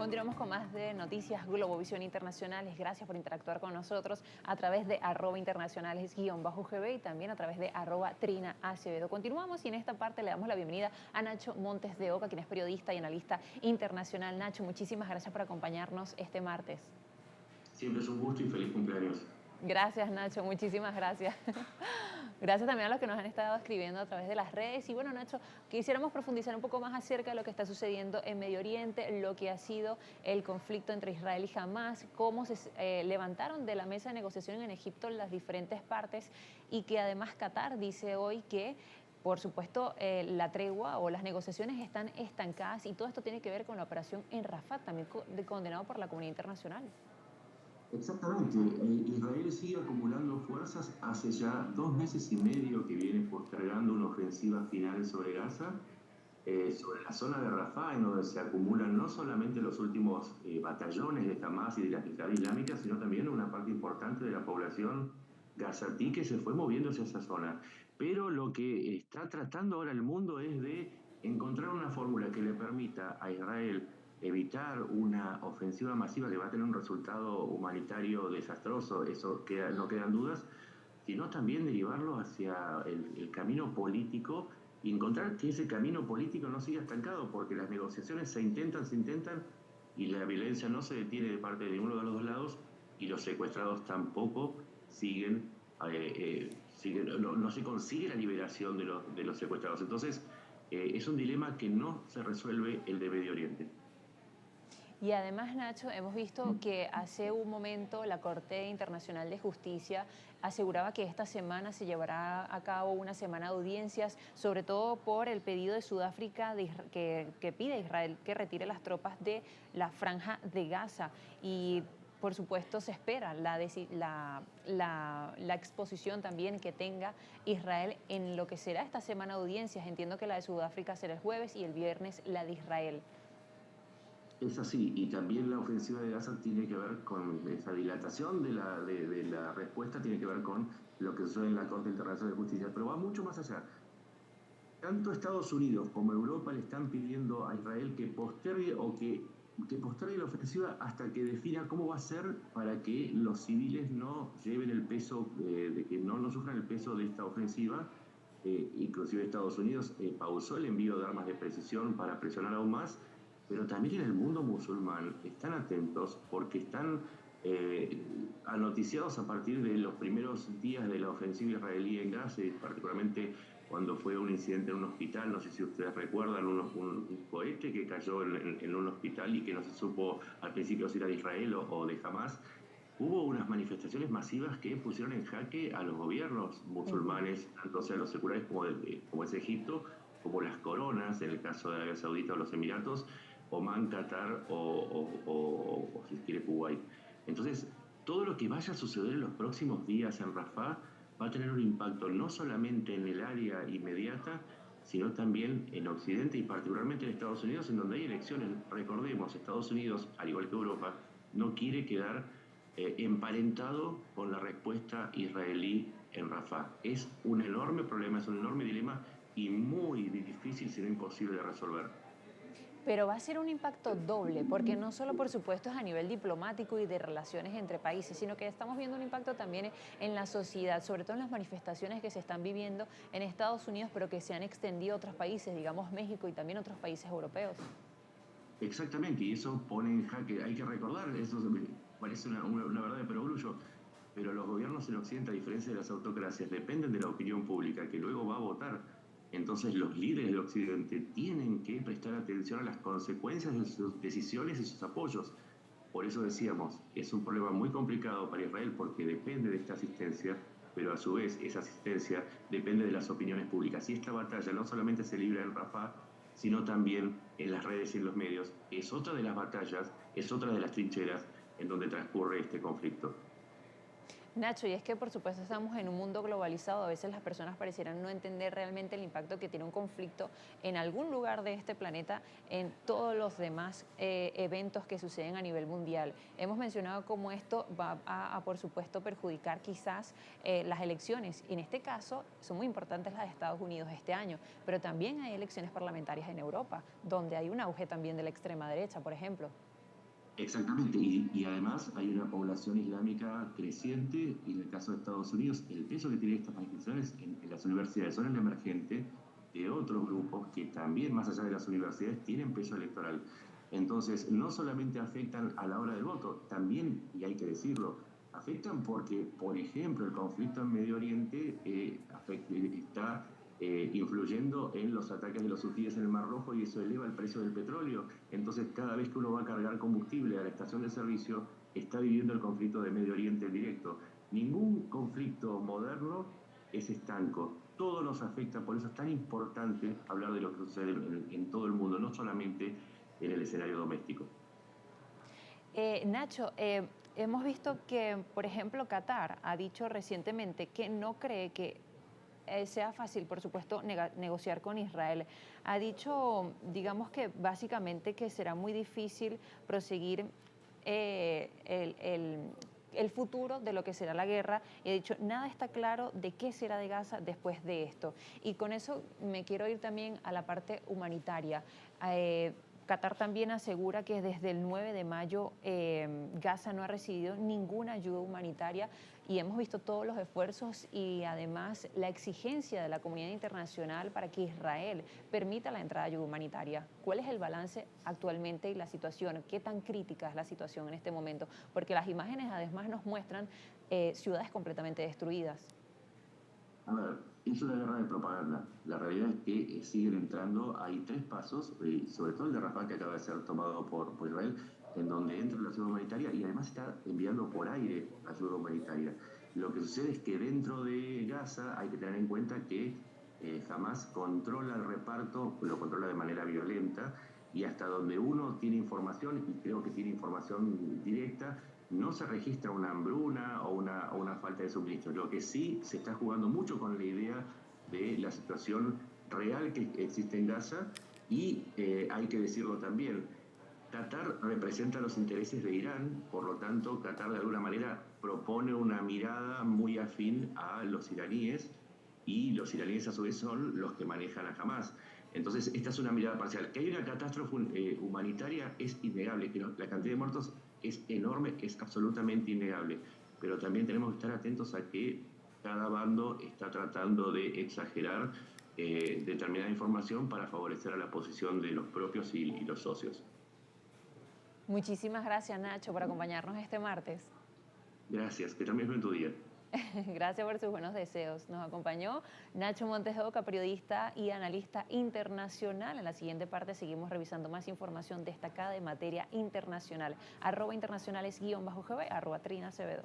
Continuamos con más de Noticias Globovisión Internacionales. Gracias por interactuar con nosotros a través de @internacionales_GB y también a través de @TrinaAcevedo. Continuamos y en esta parte le damos la bienvenida a Nacho Montes de Oca, quien es periodista y analista internacional. Nacho, muchísimas gracias por acompañarnos este martes. Siempre es un gusto y feliz cumpleaños. Gracias, Nacho, muchísimas gracias. Gracias también a los que nos han estado escribiendo a través de las redes. Y bueno, Nacho, quisiéramos profundizar un poco más acerca de lo que está sucediendo en Medio Oriente, lo que ha sido el conflicto entre Israel y Hamás, cómo se levantaron de la mesa de negociación en Egipto las diferentes partes y que además Qatar dice hoy que, por supuesto, la tregua o las negociaciones están estancadas y todo esto tiene que ver con la operación en Rafah, también condenado por la comunidad internacional. Exactamente, Israel sigue acumulando fuerzas hace ya 2 meses y medio que viene postergando una ofensiva final sobre Gaza, sobre la zona de Rafah, en donde se acumulan no solamente los últimos batallones de Hamas y de la Yihad Islámica, sino también una parte importante de la población gazatí que se fue moviendo hacia esa zona. Pero lo que está tratando ahora el mundo es de encontrar una fórmula que le permita a Israel evitar una ofensiva masiva que va a tener un resultado humanitario desastroso, eso no quedan dudas, sino también derivarlo hacia el camino político y encontrar que ese camino político no siga estancado, porque las negociaciones se intentan y la violencia no se detiene de parte de ninguno de los dos lados y los secuestrados tampoco no se consigue la liberación de los secuestrados. Entonces, es un dilema que no se resuelve el de Medio Oriente. Y además, Nacho, hemos visto que hace un momento la Corte Internacional de Justicia aseguraba que esta semana se llevará a cabo una semana de audiencias, sobre todo por el pedido de Sudáfrica que pide a Israel que retire las tropas de la Franja de Gaza. Y por supuesto se espera la exposición también que tenga Israel en lo que será esta semana de audiencias. Entiendo que la de Sudáfrica será el jueves y el viernes la de Israel. Es así, y también la ofensiva de Gaza tiene que ver con esa dilatación de la respuesta, tiene que ver con lo que sucede en la Corte Internacional de Justicia, pero va mucho más allá. Tanto Estados Unidos como Europa le están pidiendo a Israel que postergue que postergue la ofensiva hasta que defina cómo va a ser para que los civiles no lleven el peso, de que no sufran el peso de esta ofensiva. Inclusive Estados Unidos pausó el envío de armas de precisión para presionar aún más, pero también en el mundo musulmán están atentos porque están anoticiados a partir de los primeros días de la ofensiva israelí en Gaza, y particularmente cuando fue un incidente en un hospital, no sé si ustedes recuerdan, un cohete que cayó en un hospital y que no se supo al principio si era de Israel o de Hamas. Hubo unas manifestaciones masivas que pusieron en jaque a los gobiernos musulmanes, tanto sea los seculares como es Egipto, como las coronas, en el caso de Arabia Saudita o los Emiratos, Omán, Qatar o si se quiere Kuwait. Entonces, todo lo que vaya a suceder en los próximos días en Rafah va a tener un impacto no solamente en el área inmediata, sino también en Occidente y particularmente en Estados Unidos, en donde hay elecciones. Recordemos, Estados Unidos, al igual que Europa, no quiere quedar emparentado con la respuesta israelí en Rafah. Es un enorme problema, es un enorme dilema y muy difícil, si no imposible de resolver. Pero va a ser un impacto doble, porque no solo, por supuesto, es a nivel diplomático y de relaciones entre países, sino que estamos viendo un impacto también en la sociedad, sobre todo en las manifestaciones que se están viviendo en Estados Unidos, pero que se han extendido a otros países, digamos México y también otros países europeos. Exactamente, y eso pone en jaque, hay que recordar, eso parece una verdad de perogrullo, pero los gobiernos en Occidente, a diferencia de las autocracias, dependen de la opinión pública que luego va a votar. Entonces los líderes de Occidente tienen que prestar atención a las consecuencias de sus decisiones y sus apoyos. Por eso decíamos, es un problema muy complicado para Israel porque depende de esta asistencia, pero a su vez esa asistencia depende de las opiniones públicas. Y esta batalla no solamente se libra en Rafah, sino también en las redes y en los medios. Es otra de las batallas, es otra de las trincheras en donde transcurre este conflicto. Nacho, y es que por supuesto estamos en un mundo globalizado, a veces las personas parecieran no entender realmente el impacto que tiene un conflicto en algún lugar de este planeta en todos los demás eventos que suceden a nivel mundial. Hemos mencionado cómo esto va por supuesto, perjudicar quizás las elecciones. En este caso, son muy importantes las de Estados Unidos este año, pero también hay elecciones parlamentarias en Europa, donde hay un auge también de la extrema derecha, por ejemplo. Exactamente, y además hay una población islámica creciente, y en el caso de Estados Unidos, el peso que tienen estas manifestaciones en las universidades son el emergente de otros grupos que también, más allá de las universidades, tienen peso electoral. Entonces, no solamente afectan a la hora del voto, también, y hay que decirlo, afectan porque, por ejemplo, el conflicto en Medio Oriente está influyendo en los ataques de los hutíes en el Mar Rojo, y eso eleva el precio del petróleo. Entonces, cada vez que uno va a cargar combustible a la estación de servicio, está viviendo el conflicto de Medio Oriente en directo. Ningún conflicto moderno es estanco. Todo nos afecta, por eso es tan importante hablar de lo que sucede en todo el mundo, no solamente en el escenario doméstico. Nacho, hemos visto que, por ejemplo, Qatar ha dicho recientemente que no cree que sea fácil, por supuesto, negociar con Israel. Ha dicho, digamos que básicamente que será muy difícil proseguir eh, el, el- el futuro de lo que será la guerra, y ha dicho, nada está claro de qué será de Gaza después de esto. Y con eso me quiero ir también a la parte humanitaria. Eh, Qatar también asegura que desde el 9 de mayo Gaza no ha recibido ninguna ayuda humanitaria, y hemos visto todos los esfuerzos y además la exigencia de la comunidad internacional para que Israel permita la entrada de ayuda humanitaria. ¿Cuál es el balance actualmente y la situación? ¿Qué tan crítica es la situación en este momento? Porque las imágenes además nos muestran ciudades completamente destruidas. A ver, es una guerra de propaganda. La realidad es que siguen entrando, hay tres pasos, sobre todo el de Rafah, que acaba de ser tomado por Israel, en donde entra la ayuda humanitaria y además está enviando por aire ayuda humanitaria. Lo que sucede es que dentro de Gaza hay que tener en cuenta que Hamas controla el reparto, lo controla de manera violenta, y hasta donde uno tiene información, y creo que tiene información directa, no se registra una hambruna o una falta de suministro. Lo que sí se está jugando mucho con la idea de la situación real que existe en Gaza, y hay que decirlo también, Qatar representa los intereses de Irán, por lo tanto, Qatar de alguna manera propone una mirada muy afín a los iraníes, y los iraníes a su vez son los que manejan a Hamas. Entonces, esta es una mirada parcial. Que hay una catástrofe humanitaria es innegable, que la cantidad de muertos es enorme, es absolutamente innegable, pero también tenemos que estar atentos a que cada bando está tratando de exagerar determinada información para favorecer a la posición de los propios y los socios. Muchísimas gracias, Nacho, por acompañarnos este martes. Gracias, que también fue en tu día. Gracias por sus buenos deseos. Nos acompañó Nacho Montes de Oca, periodista y analista internacional. En la siguiente parte seguimos revisando más información destacada en materia internacional. @internacionales_GB, @Trina Acevedo.